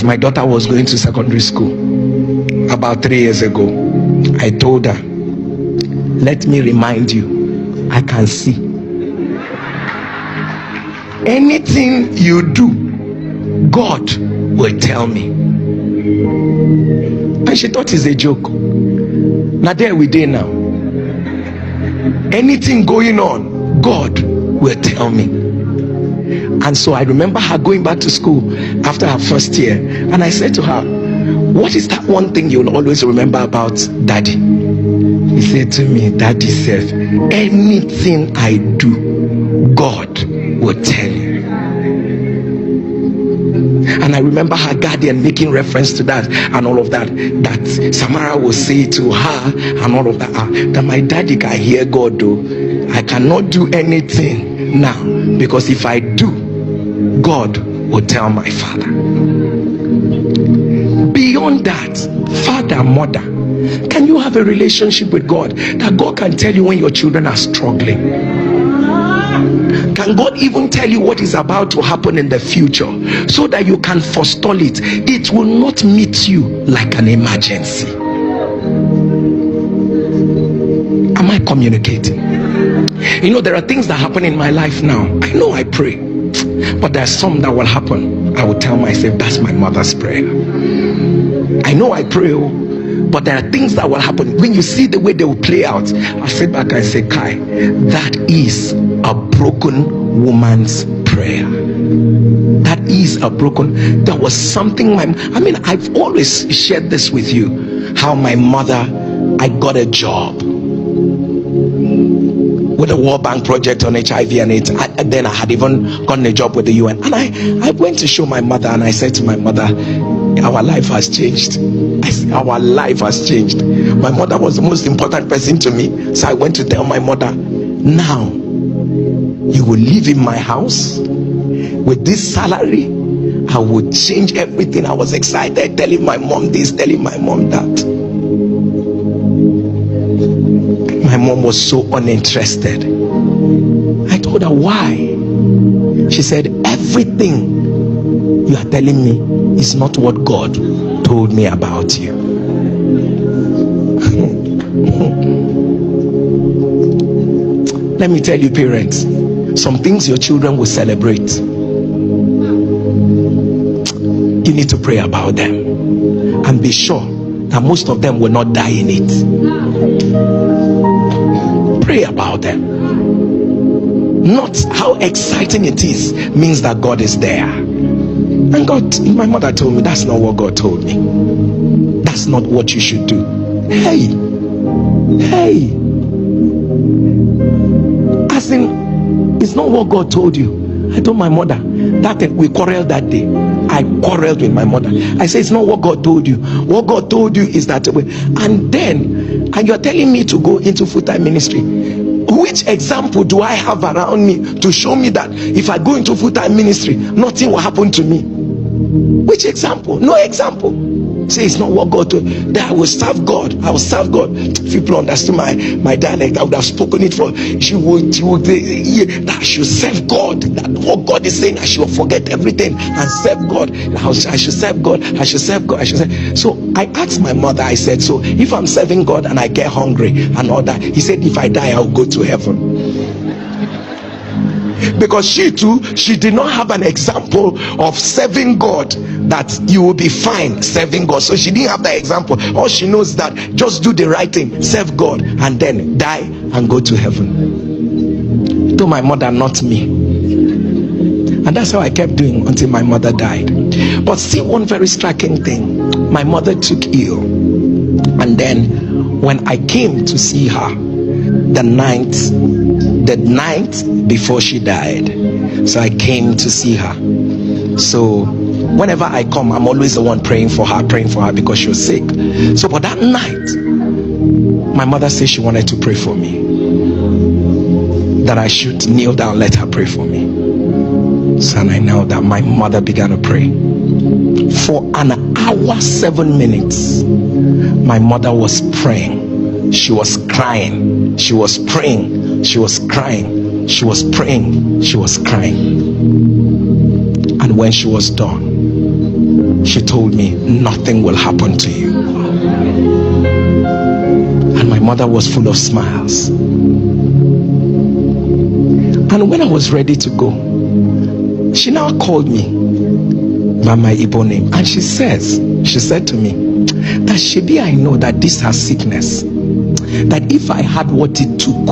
as my daughter was going to secondary school about 3 years ago, I told her, let me remind you, I can see. Anything you do, God will tell me. And she thought it's a joke. Now there we did now. Anything going on, God will tell me. And so I remember her going back to school after her first year, and I said to her, what is that one thing you'll always remember about Daddy? He said to me, Daddy said, anything I do, God will tell you. And I remember her guardian making reference to that and all of that, that Samara will say to her and all of that, that my daddy can hear God though. I cannot do anything now, because if I do, God will tell my father. Beyond that, father, mother, can you have a relationship with God that God can tell you when your children are struggling? Can God even tell you what is about to happen in the future so that you can forestall it? It will not meet you like an emergency. Am I communicating? You know, there are things that happen in my life now. I know I pray, but there are some that will happen. I will tell myself, that's my mother's prayer. I know I pray, but there are things that will happen. When you see the way they will play out, I sit back and say, Kai, that is a broken woman's prayer. That is a broken. There was something. I've always shared this with you. How my mother, I got a job with the World Bank project on HIV and AIDS. And then I had even gotten a job with the UN. And I went to show my mother, and I said to my mother, our life has changed. Our life has changed. My mother was the most important person to me. So I went to tell my mother, now you will live in my house with this salary. I will change everything. I was excited, telling my mom this, telling my mom that. My mom was so uninterested. I told her, why? She said, everything you are telling me is not what God told me about you. Let me tell you, parents, some things your children will celebrate, you need to pray about them and be sure that most of them will not die in it. Pray about them. Not how exciting it is means that God is there. And God, my mother told me, that's not what God told me. That's not what you should do. Hey, as in, it's not what God told you. I told my mother that we quarreled that day. I quarreled with my mother. I said, it's not what God told you. What God told you is that way. And you're telling me to go into full-time ministry. Which example do I have around me to show me that if I go into full-time ministry, nothing will happen to me? Which example? No example. Say it's not what God told. That I will serve God. I will serve God. If people understood my dialect, I would have spoken it for. She would that I should serve God. That what God is saying, I should forget everything and serve God. I should serve God. I should serve God. I should serve. So I asked my mother. I said, so if I'm serving God and I get hungry and all that, he said, if I die, I'll go to heaven. Because she did not have an example of serving God, that you will be fine serving God. So she didn't have that example. All she knows that just do the right thing, serve God, and then die and go to heaven. To my mother, not me. And that's how I kept doing until my mother died. But see one very striking thing. My mother took ill, and then when I came to see her the night before she died, so I came to see her. So whenever I come, I'm always the one praying for her because she was sick. So but that night, my mother said she wanted to pray for me, that I should kneel down, let her pray for me. So and I knelt down. My mother began to pray for an hour 7 minutes. My mother was praying. She was crying. She was praying. She was crying. She was praying. She was crying. And when she was done, she told me, nothing will happen to you. And my mother was full of smiles. And when I was ready to go, she now called me by my Igbo name, and she said to me that Shebi, I know that this has sickness, that if I had what it took,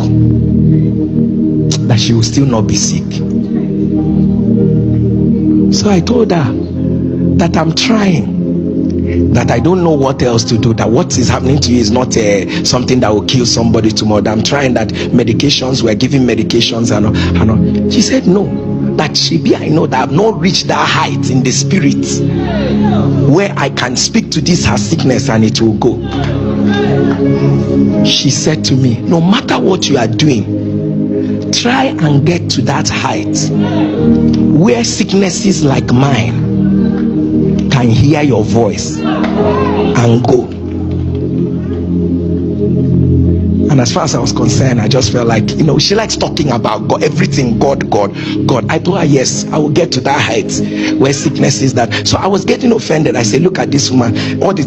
that she will still not be sick. So I told her that I'm trying, that I don't know what else to do, that what is happening to you is not something that will kill somebody tomorrow. I'm trying, that medications, we're giving medications and all. She said no, that Shebi, I know that I've not reached that height in the spirit where I can speak to this her sickness and it will go. She said to me, no matter what you are doing, try and get to that height where sicknesses like mine can hear your voice and go. And as far as I was concerned, I just felt like, she likes talking about God, everything, God. I told her, yes, I will get to that height where sickness is that. So I was getting offended. I said, look at this woman, all the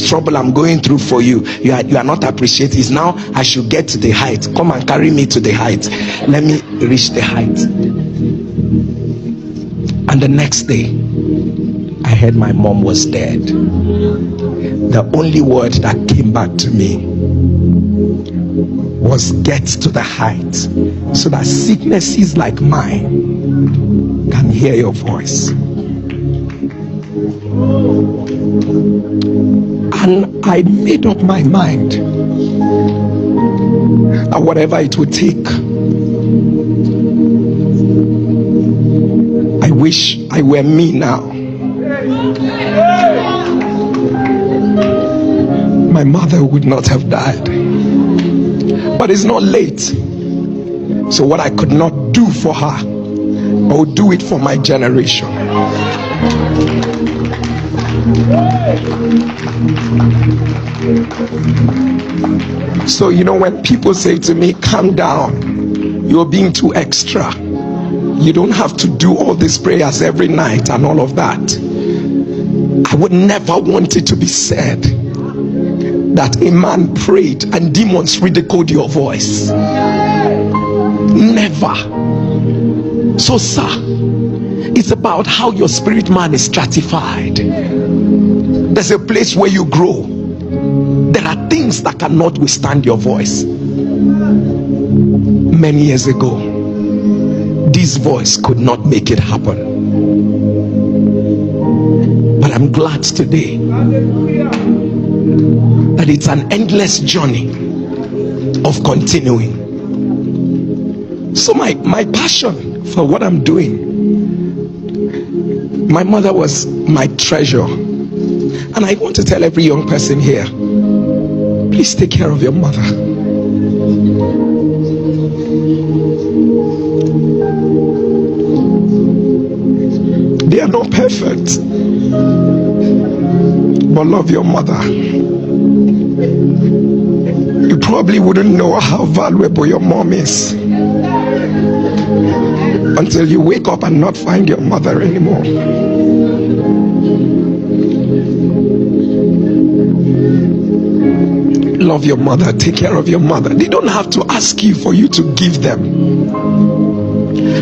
trouble I'm going through for you, you are not appreciating. It's now I should get to the height. Come and carry me to the height. Let me reach the height. And the next day, I heard my mom was dead. The only word that came back to me was, get to the height so that sicknesses like mine can hear your voice. And I made up my mind that whatever it would take, I wish I were me now. My mother would not have died. But it's not late. So what I could not do for her, I will do it for my generation. So when people say to me, calm down, you're being too extra, you don't have to do all these prayers every night and all of that, I would never want it to be said that a man prayed and demons ridiculed your voice. Never. So sir, it's about how your spirit man is stratified. There's a place where you grow. There are things that cannot withstand your voice. Many years ago, this voice could not make it happen. But I'm glad today that it's an endless journey of continuing. So my passion for what I'm doing, my mother was my treasure, and I want to tell every young person here, please take care of your mother. They are not perfect, but love your mother. You probably wouldn't know how valuable your mom is until you wake up and not find your mother anymore. Love your mother, take care of your mother. They don't have to ask you for you to give them.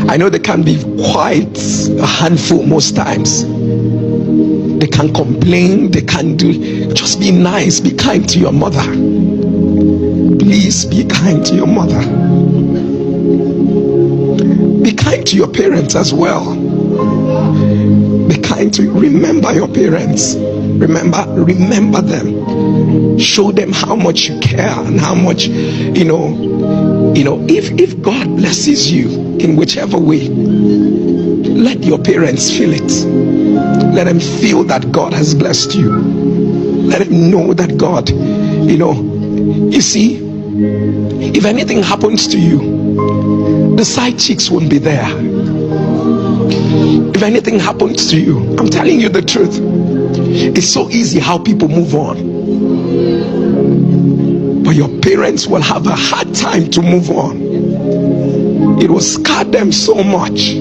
I know they can be quite a handful most times. They can complain, they can do, just be nice, be kind to your mother. Please be kind to your mother. Be kind to your parents as well. Be kind to, remember your parents. Remember them. Show them how much you care and how much, if God blesses you in whichever way, let your parents feel it. Let them feel that God has blessed you. Let them know that God, you see, if anything happens to you, the side chicks won't be there. If anything happens to you, I'm telling you the truth, it's so easy how people move on, but your parents will have a hard time to move on. It will scar them so much.